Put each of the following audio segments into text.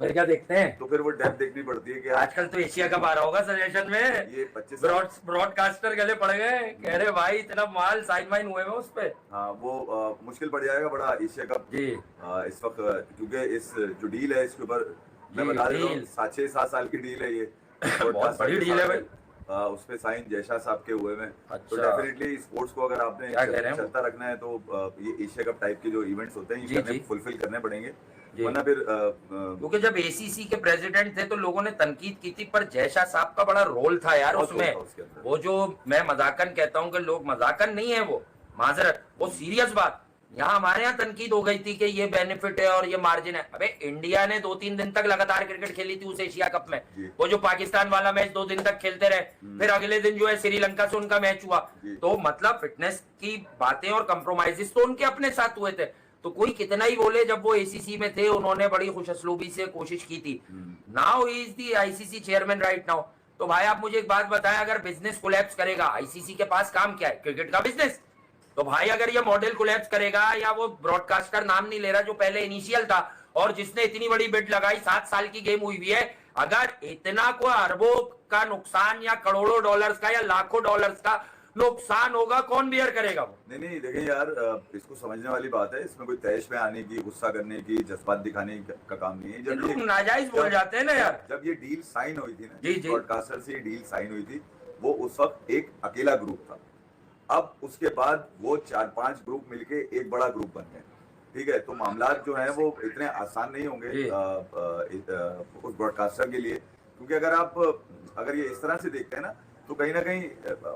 फिर क्या देखते हैं? तो फिर वो डेप्थ देखनी पड़ती है कि आजकल तो एशिया कप आ रहा होगा सजेशन में, ये 25 ब्रॉडकास्टर गले पड़ गए, कह रहे भाई इतना माल साइन वाइन हुए हैं उस पे। हाँ वो मुश्किल पड़ जाएगा बड़ा एशिया कप जी इस वक्त, क्योंकि इस जो डील है इसके ऊपर मैं जी, बता देता हूँ, डील 6-7 साल की डील है ये बहुत बड़ी डील है भाई। उस पे साइन जयशाह साहब के हुए में। तो अच्छा। डेफिनेटली स्पोर्ट्स को अगर आपने क्या कह रहे हैं वो? चलता रखना है तो ये एशिया कप टाइप के जो इवेंट्स होते हैं जी, ये जी। फुलफिल करने पड़ेंगे, जी। वरना फिर क्योंकि जब एसीसी के प्रेसिडेंट थे तो लोगों ने तनकीद की थी, पर जयशाह साहब का बड़ा रोल था यार बहुत रोल उसमें। था उसके अंदर। वो जो मैं मजाकन कहता हूं कि लोग मजाकन नहीं है, वो माजरत, वो सीरियस बात। यहाँ हमारे यहाँ तनकीद हो गई थी कि ये बेनिफिट है और ये मार्जिन है। अबे इंडिया ने 2-3 दिन तक लगातार क्रिकेट खेली थी उस एशिया कप में। जी। वो जो पाकिस्तान वाला मैच 2 दिन तक खेलते रहे, फिर अगले दिन जो है श्रीलंका से उनका मैच हुआ। जी। तो मतलब फिटनेस की बातें और कंप्रोमाइजेस तो उनके अपने साथ हुए थे। तो कोई कितना ही बोले, जब वो एसीसी में थे उन्होंने बड़ी खुशअस्लूबी से कोशिश की थी। Now he is the ICC chairman right now. तो भाई आप मुझे एक बात बताएं, अगर बिजनेस कोलैप्स करेगा, आईसीसी के पास काम क्या है? क्रिकेट का बिजनेस। तो भाई अगर ये मॉडल कोलैप्स करेगा, या वो ब्रॉडकास्टर नाम नहीं ले रहा जो पहले इनिशियल था और जिसने इतनी बड़ी बिड लगाई, 7 साल की गेम हुई हुई है, अगर इतना को अरबों का नुकसान या करोड़ों डॉलर्स का या लाखों डॉलर्स का नुकसान होगा, कौन बियर करेगा वो? नहीं देखिए यार, इसको समझने वाली बात है, इसमें कोई तैश में आने की, गुस्सा करने की, जज्बात दिखाने का काम नहीं है। लोग नाजायज बोल जाते हैं ना यार। जब ये डील साइन हुई थी ना, जी, जी। ब्रॉडकास्टर से ये डील साइन हुई थी, वो उस वक्त एक अकेला ग्रुप था। अब उसके बाद वो 4-5 ग्रुप मिलके एक बड़ा ग्रुप बन गए, ठीक है। तो मामला जो है वो इतने आसान नहीं होंगे उस ब्रॉडकास्टर के लिए, क्योंकि अगर ये इस तरह से देखते हैं ना, तो कहीं ना कहीं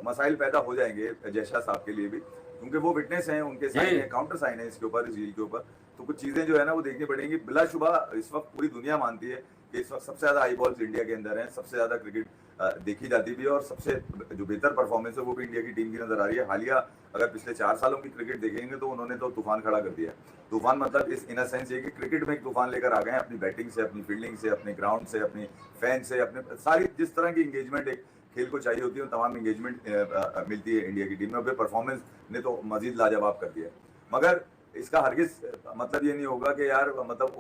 मसाइल पैदा हो जाएंगे जयशाह साहब के लिए भी, क्योंकि वो विटनेस हैं, उनके साइन है, काउंटर साइन है इसके ऊपर, इस डील के ऊपर। तो कुछ चीजें जो है ना वो देखनी पड़ेंगी। बिलाशुबा इस वक्त पूरी दुनिया मानती है कि इस वक्त सबसे ज्यादा आई बॉल्स इंडिया के अंदर हैं, सबसे ज्यादा क्रिकेट देखी जाती भी है, और सबसे जो बेहतर परफॉर्मेंस है वो भी इंडिया की टीम की नजर आ रही है। हालिया अगर पिछले 4 सालों की क्रिकेट देखेंगे तो उन्होंने तो तूफान खड़ा कर दिया है। तूफान मतलब इस इन सेंस ये कि क्रिकेट में एक तूफान लेकर आ गए हैं, अपनी बैटिंग से, अपनी फील्डिंग से, अपने ग्राउंड से, अपनी फैन से, अपने सारी जिस तरह की इंगेजमेंट एक खेल को चाहिए होती है, तमाम इंगेजमेंट मिलती है इंडिया की टीम में। फिर परफॉर्मेंस ने तो मजीद लाजवाब कर दिया। मगर इसका हरगिज मतलब ये नहीं होगा कि यार मतलब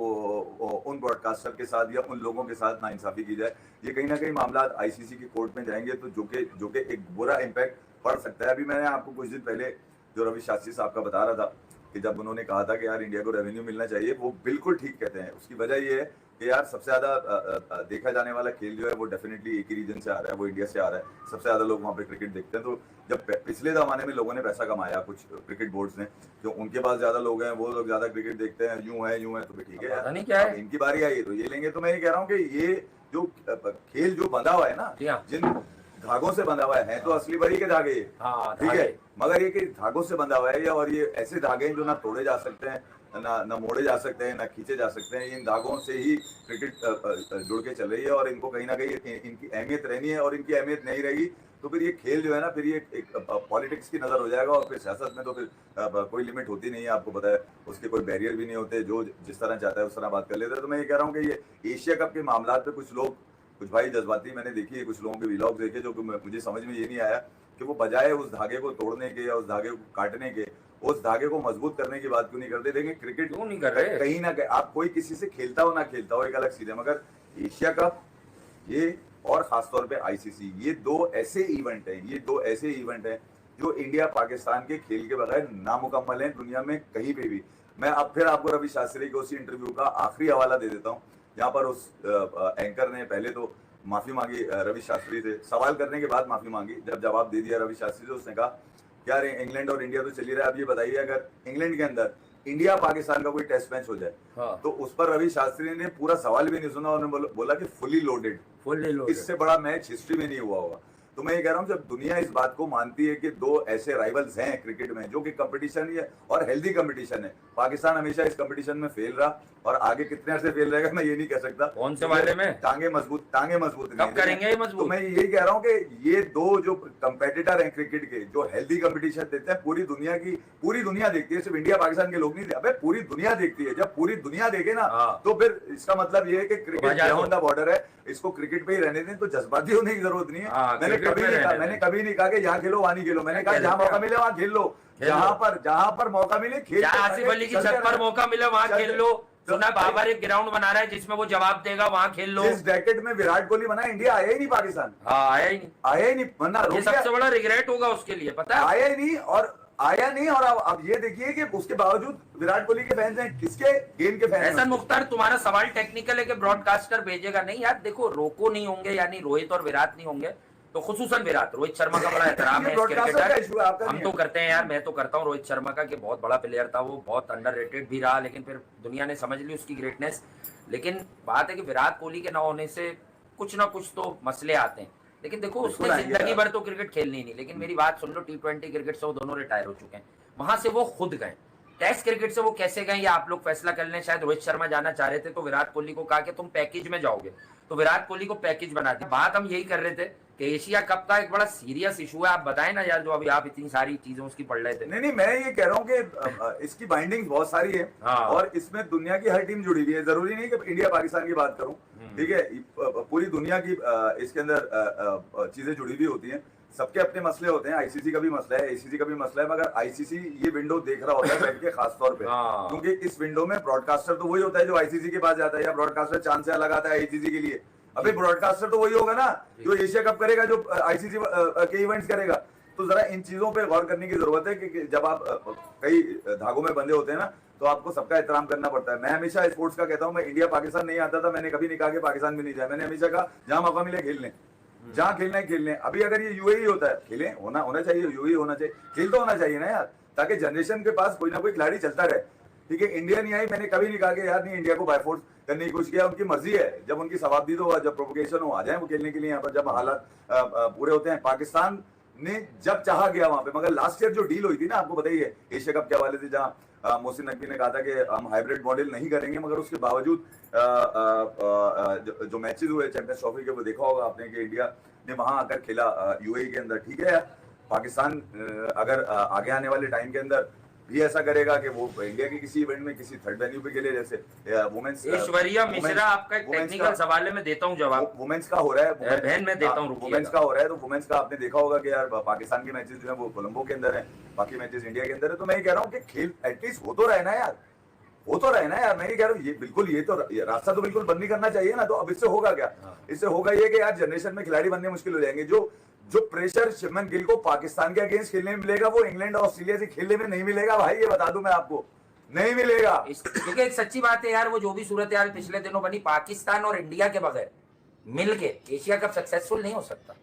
उन ब्रॉडकास्टर के साथ या उन लोगों के साथ नाइंसाफी की जाए। ये कहीं ना कहीं मामला आईसीसी की कोर्ट में जाएंगे, तो जो कि एक बुरा इम्पैक्ट पड़ सकता है। अभी मैंने आपको कुछ दिन पहले जो रवि शास्त्री साहब का बता रहा था कि जब उन्होंने कहा था कि यार इंडिया को रेवेन्यू मिलना चाहिए, वो बिल्कुल ठीक कहते हैं। उसकी वजह ये है कि यार सबसे ज्यादा देखा जाने वाला खेल जो है वो डेफिनेटली एक ही रीजन से आ रहा है, वो इंडिया से आ रहा है। सबसे ज्यादा लोग वहाँ पे क्रिकेट देखते हैं। तो जब पिछले जमाने में लोगों ने पैसा कमाया, कुछ क्रिकेट बोर्ड्स ने, जो उनके पास ज्यादा लोग हैं, वो लोग ज्यादा क्रिकेट देखते हैं, यूं है तो ठीक है, पता नहीं क्या है। इनकी बारी आई तो ये लेंगे। तो मैं ये कह रहा हूँ कि ये जो खेल जो बंधा हुआ है ना, जिन धागों से बंधा हुआ है तो असली बड़ी के धागे, ठीक है, मगर ये कि धागों से बंधा हुआ है, और ये ऐसे धागे हैं जो ना तोड़े जा सकते हैं, ना मोड़े जा सकते हैं, ना खींचे जा सकते हैं। इन धागों से ही क्रिकेट जुड़ के चल रही है, और इनको कहीं ना कहीं इनकी अहमियत रहनी है, और इनकी अहमियत नहीं रहेगी तो फिर ये खेल जो है ना, फिर ये एक पॉलिटिक्स की नजर हो जाएगा। और फिर सियासत में तो फिर कोई लिमिट होती नहीं है, आपको पता है, उसके कोई बैरियर भी नहीं होते, जो जिस तरह चाहता है उस तरह बात कर लेते हैं। तो मैं ये कह रहा हूँ कि ये एशिया कप के मामला पे कुछ भाई जज्बाती मैंने देखी है, कुछ लोगों के व्लॉग देखे, जो मुझे समझ में ये नहीं आया कि वो बजाय उस धागे को तोड़ने के या उस धागे को काटने के, उस धागे को मजबूत करने की बात क्यों नहीं करते। देखें क्रिकेट क्यों नहीं कर रहे? कहीं ना कहीं आप कोई किसी से खेलता हो ना खेलता हो एक अलग चीज है, मगर एशिया कप ये और खासतौर पे आईसीसी, ये दो ऐसे इवेंट हैं जो इंडिया पाकिस्तान के खेल के बगैर नामुकम्मल हैं दुनिया में कहीं पे भी। मैं अब फिर आपको रवि शास्त्री के उसी इंटरव्यू का आखिरी हवाला दे देता हूँ, यहाँ पर उस एंकर ने पहले तो माफी मांगी रवि शास्त्री से, सवाल करने के बाद माफी मांगी। जब जवाब दे दिया रवि शास्त्री से, उसने कहा यार इंग्लैंड और इंडिया तो चल ही रहा है, अब ये बताइए अगर इंग्लैंड के अंदर इंडिया पाकिस्तान का कोई टेस्ट मैच हो जाए, तो उस पर रवि शास्त्री ने पूरा सवाल भी नहीं सुना, उन्होंने बोला कि फुली लोडेड, इससे बड़ा मैच हिस्ट्री में नहीं हुआ होगा। तो मैं ये कह रहा हूँ, जब दुनिया इस बात को मानती है कि दो ऐसे राइवल्स हैं क्रिकेट में जो कि कंपटीशन है और हेल्दी कंपटीशन है, पाकिस्तान हमेशा इस कंपटीशन में फेल रहा और आगे कितने अर्से फेल रहेगा मैं ये नहीं कह सकता। कौन से वाले में? टांगे मजबूत कब करेंगे ये मजबूत? तो मैं यही कह रहा हूँ कि ये दो जो कंपेटिटर हैं क्रिकेट के, जो हेल्दी कंपटीशन देते हैं, पूरी दुनिया देखती है, सिर्फ इंडिया पाकिस्तान के लोग नहीं, अबे पूरी दुनिया देखती है। जब पूरी दुनिया देखे ना, तो फिर इसका मतलब ये है कि क्रिकेट बियॉन्ड द बॉर्डर है, इसको क्रिकेट पे ही रहने दें, तो जज्बाती होने की जरूरत नहीं है। मैंने कभी नहीं कहा कि यहाँ खेलो वहाँ नहीं खेलो, मैंने कहा जहाँ मौका मिले वहाँ खेल लो, जहाँ पर मौका मिले खेल। आसिफ अली की छत पर मौका मिले वहाँ खेल लो, सुना बाबर एक ग्राउंड बना रहा है जिसमें वो जवाब देगा, वहां खेल लो। जिस डेकेड में विराट कोहली बना, इंडिया आया ही नहीं पाकिस्तान, हाँ आया ही नहीं, आया ही नहीं, वरना ये रुक गया। सबसे बड़ा रिग्रेट होगा उसके लिए, पता है। आया ही नहीं, और आया नहीं, और अब ये देखिए कि उसके बावजूद विराट कोहली के फैंस हैं, किसके? गेम के फैंस हैं। एहसन मुख्तार, तुम्हारा सवाल टेक्निकल है कि ब्रॉडकास्टर भेजेगा नहीं यार, देखो रोको नहीं होंगे, यानी रोहित और विराट नहीं होंगे, तो खुसूसन विराट, रोहित शर्मा का बड़ा एहतराम है इस ब्रॉडकास्टर का इशू है, आपका हम नहीं तो है। करते हैं यार, मैं तो करता हूँ रोहित शर्मा का, कि बहुत बड़ा प्लेयर था वो, बहुत अंडररेटेड भी रहा, लेकिन फिर दुनिया ने समझ ली उसकी ग्रेटनेस। लेकिन बात है कि विराट कोहली के ना होने से कुछ ना कुछ तो मसले आते हैं, लेकिन देखो उसने आएंगे जिंदगी यार। भर तो क्रिकेट खेलनी नहीं, लेकिन मेरी बात सुन लो, T20 क्रिकेट से वो दोनों रिटायर हो चुके हैं, वहां से वो खुद गए। टेस्ट क्रिकेट से वो कैसे गए ये आप लोग फैसला कर लें। शायद रोहित शर्मा जाना चाह रहे थे तो विराट कोहली को कहा कि तुम पैकेज में जाओगे, तो विराट कोहली को पैकेज बना दिया। बात हम यही कर रहे थे कि एशिया कप का एक बड़ा सीरियस इशू है, आप बताएं ना यार, जो अभी आप इतनी सारी चीजें उसकी पढ़ रहे थे। नहीं, मैं ये कह रहा हूँ कि इसकी बाइंडिंग बहुत सारी है, हाँ। और इसमें दुनिया की हर टीम जुड़ी हुई है, जरूरी नहीं कि इंडिया पाकिस्तान की बात करूं, ठीक है, पूरी दुनिया की इसके अंदर चीजें जुड़ी हुई होती हैं, सबके अपने मसले होते हैं। आईसीसी का भी मसला है, एसीसी का भी मसला है, मगर आईसीसी ये विंडो देख रहा होता है बैठ के, खास तौर पे, हाँ। क्योंकि इस विंडो में ब्रॉडकास्टर तो वही होता है जो आईसीसी के पास जाता है, या ब्रॉडकास्टर चांद से लगाता है आईसीसी के लिए। अबे ब्रॉडकास्टर तो वही होगा ना जो एशिया कप करेगा, जो आईसीसी के इवेंट्स करेगा। तो जरा इन चीजों पे गौर करने की जरूरत है कि जब आप कई धागों में बंधे होते हैं ना, तो आपको सबका एहतराम करना पड़ता है। मैं हमेशा स्पोर्ट्स का कहता हूं, मैं इंडिया पाकिस्तान नहीं आता था, मैंने कभी नहीं कहा कि पाकिस्तान भी नहीं जाए, मैंने हमेशा कहा जहां मौका मिले खेल लें, जहां खेलना है खेल लें। अभी अगर ये यूएई होता है, खेलें, होना चाहिए, यूएई होना चाहिए, खेल तो होना चाहिए ना यार, ताकि जनरेशन के पास कोई ना कोई खिलाड़ी चलता रहे, ठीक है। इंडिया नहीं आई, मैंने कभी नहीं कहा कि यार नहीं इंडिया को बाय फोर्स करने की कोशिश किया, उनकी मर्जी है, जब उनकी सवाबदी हो, जब प्रोवोकेशन हो, आ जाए वो खेलने के लिए यहाँ पर, जब हालात पूरे होते हैं। पाकिस्तान ने जब चाहा गया वहां पे, मगर लास्ट ईयर जो डील हुई थी ना, आपको बताइए एशिया कप के हवाले से, जहां मोहसिन नकवी ने कहा था कि हम हाइब्रिड मॉडल नहीं करेंगे, मगर उसके बावजूद जो मैचेस हुए चैंपियंस ट्रॉफी के, वो देखा होगा आपने कि इंडिया ने वहां आकर खेला यूएई के अंदर, ठीक है। पाकिस्तान अगर आगे आने वाले टाइम के अंदर भी ऐसा करेगा कि वो इंडिया के किसी इवेंट में किसी थर्ड वेन्यू पे खेले, जैसे वुमेन्स, ऐश्वर्या मिश्रा, आपका एक टेक्निकल सवाल है, मैं देता हूँ जवाब। वुमेन्स का हो रहा है, बहन मैं देता हूँ, वुमेन्स का हो रहा है, तो वुमेन्स का आपने देखा होगा कि यार पाकिस्तान के मैचेस जो है वो कोलंबो के अंदर है, बाकी मैचेस इंडिया के अंदर है। तो मैं ये कह रहा हूँ कि खेल एटलीस्ट हो तो रहे ना यार, हो तो रहे ना यार। मैं ये कह रहा हूँ, ये बिल्कुल, ये तो रास्ता तो बिल्कुल बंद नहीं करना चाहिए ना। तो अब इससे होगा क्या? इससे होगा ये कि यार जनरेशन में खिलाड़ी बनने मुश्किल हो जाएंगे। जो प्रेशर शुभमन गिल को पाकिस्तान के अगेंस्ट खेलने में मिलेगा, वो इंग्लैंड और ऑस्ट्रेलिया से खेलने में नहीं मिलेगा भाई, ये बता दूं मैं आपको, नहीं मिलेगा। क्योंकि एक सच्ची बात है यार, वो जो भी सूरत यार पिछले दिनों बनी, पाकिस्तान और इंडिया के बगैर मिलके एशिया कप सक्सेसफुल नहीं हो सकता।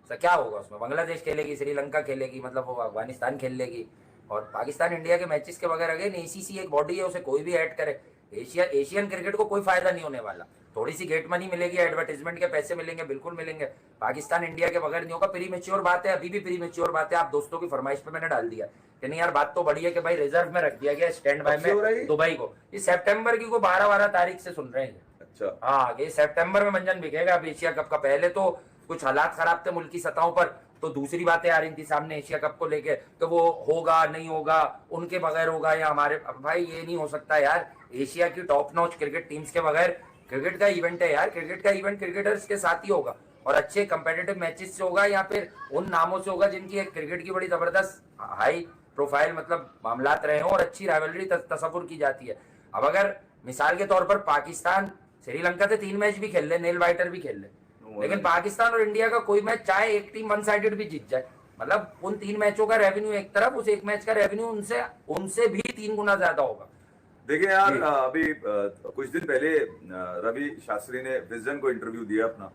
तो क्या होगा उसमें? बांग्लादेश खेलेगी, श्रीलंका खेलेगी, मतलब वो अफगानिस्तान खेल लेगी, और पाकिस्तान इंडिया के मैचेस के बगैर अगेन एसीसी एक बॉडी है, उसे कोई भी ऐड करे, एशियन क्रिकेट को कोई फायदा नहीं होने वाला। थोड़ी सी गेट मनी मिलेगी, एडवर्टाइजमेंट के पैसे मिलेंगे, बिल्कुल मिलेंगे। पाकिस्तान इंडिया के बगैर नहीं होगा। प्री मैच्योर बात है, अभी भी प्री मैच्योर बात है। आप दोस्तों की फरमाइश पे मैंने डाल दिया कि नहीं यार, बात तो बड़ी है कि भाई रिजर्व में रख दिया गया स्टैंड बाय में दुबई को। इस सितंबर की को 12 तारीख से सुन रहे हैं। अच्छा, हाँ, ये सितंबर में मंजन बिकेगा। अब एशिया कप का पहले तो कुछ हालात खराब थे मुल्की सतहों पर, तो दूसरी बातें आ रही थी सामने एशिया कप को लेके, तो वो होगा नहीं होगा, उनके बगैर होगा या हमारे। भाई ये नहीं हो सकता यार, एशिया की टॉप नॉच क्रिकेट टीम्स के बगैर क्रिकेट का इवेंट है यार। क्रिकेट का इवेंट क्रिकेटर्स के साथ ही होगा, और अच्छे कंपेटिटिव मैचेस से होगा, या फिर उन नामों से होगा जिनकी एक क्रिकेट की बड़ी जबरदस्त हाई प्रोफाइल मतलब मामलात रहे हों और अच्छी राइवलरी तस्वुर की जाती है। अब अगर मिसाल के तौर पर पाकिस्तान श्रीलंका से 3 मैच भी खेल ले, नेल वाइटर भी खेल ले, लेकिन पाकिस्तान और इंडिया का कोई मैच, चाहे एक टीम वन साइडेड भी जीत जाए, मतलब उन 3 मैचों का रेवेन्यू एक तरफ, उस एक मैच का रेवेन्यू उनसे भी 3 गुना ज्यादा होगा। देखिए यार, अभी कुछ दिन पहले रवि शास्त्री ने विजन को इंटरव्यू दिया अपना,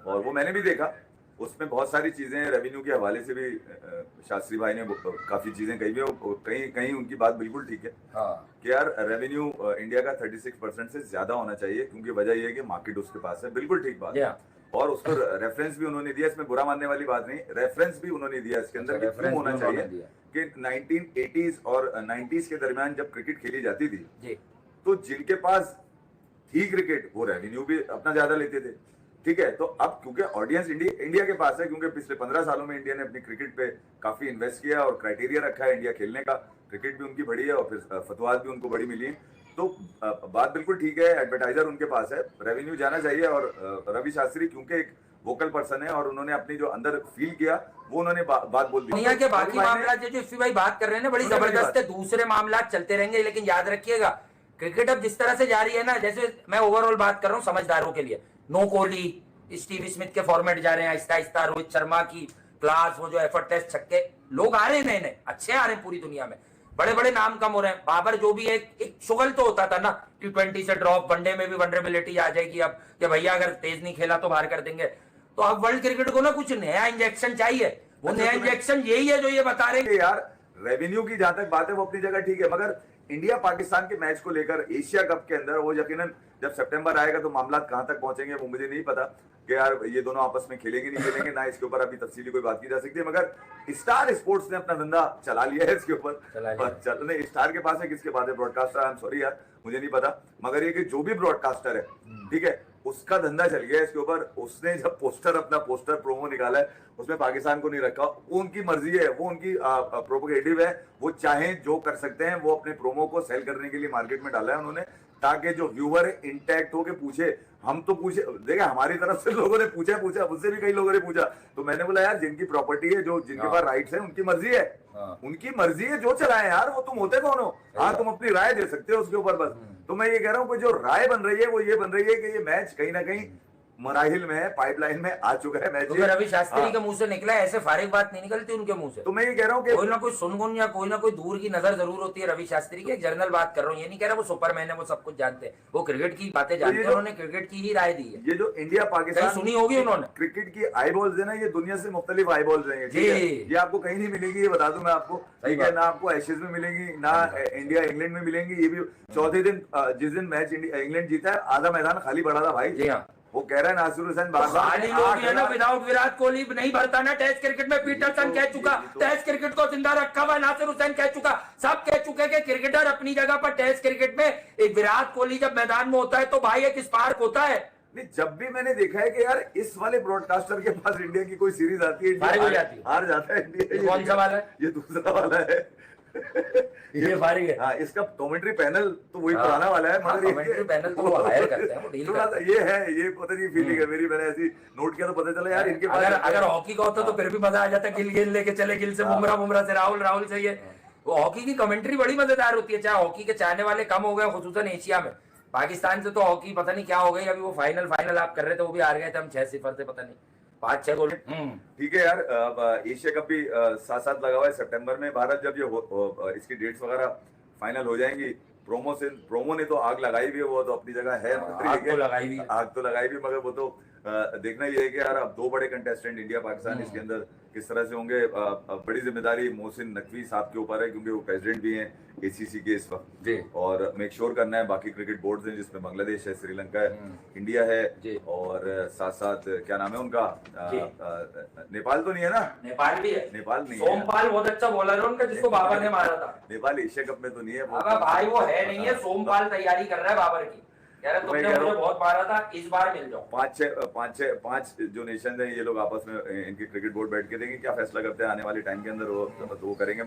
और वो मैंने भी देखा। उसमें बहुत सारी चीजें रेवेन्यू के हवाले से भी शास्त्री भाई ने काफी चीजें कही भी, कहीं उनकी बात बिल्कुल ठीक है। हाँ। कि यार रेवेन्यू इंडिया का 36% से ज्यादा होना चाहिए, क्योंकि वजह यह है कि मार्केट उसके पास है। बिल्कुल ठीक बात है, और उसको रेफरेंस भी उन्होंने दिया, इसमें बुरा मानने वाली बात नहीं, रेफरेंस भी उन्होंने दिया इसके अंदर, क्यों होना चाहिए कि 1980s और 90s के दरमियान जब क्रिकेट खेली जाती थी, तो जिनके पास थी क्रिकेट, वो रेवेन्यू भी अपना ज्यादा लेते थे, ठीक है। तो अब क्योंकि ऑडियंस इंडिया के पास है, क्योंकि पिछले 15 सालों में इंडिया ने अपनी क्रिकेट पे काफी इन्वेस्ट किया और क्राइटेरिया रखा है इंडिया खेलने का, क्रिकेट भी उनकी बड़ी है और फिर फतवात भी उनको बड़ी मिली है। तो बात बिल्कुल ठीक है, एडवर्टाइजर उनके पास है, रेवेन्यू जाना चाहिए। और रवि शास्त्री क्योंकि एक वोकल पर्सन है, और उन्होंने अपनी जो अंदर फील किया वो उन्होंने बात बोल दी। दुनिया के बाकी मामला जो इफ्ती भाई बात कर रहे हैं बड़ी जबरदस्त है, दूसरे मामला चलते रहेंगे, लेकिन याद रखिएगा क्रिकेट अब जिस तरह से जा रही है ना, जैसे मैं ओवरऑल बात कर रहा हूँ समझदारों के लिए, नो कोहली, स्टीव स्मिथ के फॉर्मेट जा रहे हैं आहिस्ता आहिस्ता, रोहित शर्मा की क्लास, वो जो एफर्ट टेस्ट छक्के लोग आ रहे हैं, नए नए अच्छे आ रहे हैं पूरी दुनिया में, बड़े बड़े नाम कम हो रहे हैं। बाबर जो भी एक शुगल तो होता था ना, T20 से ड्रॉप, वनडे में भी वनरेबिलिटी आ जाएगी अब कि भैया अगर तेज नहीं खेला तो बाहर कर देंगे। तो अब वर्ल्ड क्रिकेट को ना कुछ नया इंजेक्शन चाहिए, वो नया इंजेक्शन यही है जो ये बता रहे हैं यार। रेवेन्यू की जहां तक बात है वो अपनी जगह ठीक है, मगर इंडिया पाकिस्तान के मैच को लेकर एशिया कप के अंदर वो यकीनन जब सितंबर आएगा तो मामला कहां तक पहुंचेंगे वो मुझे नहीं पता कि यार ये दोनों आपस में खेलेंगे नहीं खेलेंगे ना, इसके ऊपर अभी तफसीली कोई बात की जा सकती है। मगर स्टार स्पोर्ट्स ने अपना धंधा चला लिया है इसके ऊपर, नहीं स्टार के पास है, किसके पास है, ब्रॉडकास्टर, आई एम सॉरी यार मुझे नहीं पता, मगर ये कि जो भी ब्रॉडकास्टर है ठीक है उसका धंधा चल गया इसके ऊपर। उसने जब अपना पोस्टर प्रोमो निकाला है उसमें पाकिस्तान को नहीं रखा, वो उनकी मर्जी है, वो उनकी प्रोपोगेटिव है, वो चाहे जो कर सकते हैं, वो अपने प्रोमो को सेल करने के लिए मार्केट में डाला है उन्होंने, ताकि जो व्यूअर है इंटैक्ट हो के पूछे। हम तो पूछे, देखिए हमारी तरफ से लोगों ने पूछा मुझसे भी कई लोगों ने पूछा, तो मैंने बोला यार जिनकी प्रॉपर्टी है, जो जिनके पास राइट्स है, उनकी मर्जी है, उनकी मर्जी है, जो चलाए यार, वो तुम होते कौन हो? हाँ तुम अपनी राय दे सकते हो उसके ऊपर बस। तो मैं ये कह रहा हूँ कि जो राय बन रही है वो ये बन रही है कि ये मैच कहीं ना कहीं मराहिल में है, पाइपलाइन में आ चुका है मैच। तो रवि शास्त्री के मुंह से निकला है, ऐसे फारिग बात नहीं निकलती उनके मुंह से। तो मैं ये कह रहा हूँ कि कोई ना कोई सुनगुन या कोई ना कोई दूर की नजर जरूर होती है रवि शास्त्री की। एक जर्नल बात कर रहा हूँ, ये नहीं कह रहा वो सुपरमैन है, वो सब कुछ जानते हैं, वो क्रिकेट की बातें जानते हैं, उन्होंने क्रिकेट की ही राय दी है। ये जो इंडिया पाकिस्तान सुनी होगी उन्होंने, क्रिकेट की आई बॉल्स है ना, ये दुनिया से मुख्तलिफ आई बॉल्स हैं, ये आपको कहीं नहीं मिलेगी, ये बता दूं मैं आपको, ठीक है ना, आपको एशेज में मिलेगी ना, इंडिया इंग्लैंड में मिलेंगी। ये भी चौथे दिन जिस दिन मैच इंग्लैंड जीता है, आधा मैदान खाली पड़ा था भाई। जी हाँ, वो कह रहा है नासिर हुसैन खाली लोग है ना, विदाउट विराट कोहली नहीं भरता ना टेस्ट क्रिकेट में। पीटरसन कह चुका, टेस्ट क्रिकेट को जिंदा रखा हुआ, नासिर हुसैन कह चुका, सब कह चुके कि क्रिकेटर अपनी जगह पर टेस्ट क्रिकेट में एक विराट कोहली जब मैदान में होता है तो भाई एक स्पार्क होता है। नहीं, जब भी मैंने देखा है कि यार इस वाले ब्रॉडकास्टर के पास इंडिया की कोई सीरीज आती है, हार जाता है इंडिया। कौन सा वाला है? ये दूसरा वाला है। ये फारिग है। हाँ, इसका कमेंट्री पैनल तो वही पुराना वाला है, मगर कमेंट्री पैनल तो वो हायर करते हैं, वो डील थोड़ा सा ये है, ये पता नहीं फीलिंग है मेरी, मैंने ऐसी नोट किया तो पता चला यार इनके पास। अगर हॉकी का होता तो फिर भी मजा आ जाता, गिल लेके चले, गिल से बुमराह से राहुल से ये, वो हॉकी की कमेंट्री बड़ी मजेदार होती है। चाहे हॉकी के चाहने वाले कम हो गए खुसूसन एशिया में, पाकिस्तान से तो हॉकी पता नहीं क्या हो गई, अभी वो फाइनल आप कर रहे थे, वो भी हार गए थे हम 6-0 से, पता नहीं 5-6 गोल। ठीक है यार, एशिया कप भी साथ साथ लगा हुआ है सितंबर में। भारत जब ये इसकी डेट्स वगैरह फाइनल हो जाएंगी, प्रोमो ने तो आग लगाई भी है, वो तो अपनी जगह है, आग तो लगाई भी, मगर वो तो देखना ये है कि यार अब 2 बड़े कंटेस्टेंट इंडिया पाकिस्तान इसके अंदर किस तरह से होंगे। बड़ी जिम्मेदारी मोहसिन नकवी साहब के ऊपर है, क्योंकि वो प्रेसिडेंट भी हैं एसीसी के इस वक्त, और मेक श्योर करना है बाकी क्रिकेट बोर्ड्स हैं जिसमें बांग्लादेश है, श्रीलंका है, इंडिया है, और साथ साथ क्या नाम है उनका, नेपाल तो नहीं है ना? नेपाल भी है, नेपाल नहीं है। सोमपाल बहुत अच्छा बॉलर है उनका, जिसको बाबर ने मारा था। नेपाल एशिया कप में तो नहीं है भाई, वो है नहीं है, सोमपाल तैयारी कर रहा है बाबर की, कह रहे तुमने मुझे बहुत मारा था, इस बार मिल जाओ। 5 जो नेशन है ये लोग आपस में इनके क्रिकेट बोर्ड बैठ के देंगे क्या फैसला करते हैं आने वाले टाइम के अंदर, वो करेंगे।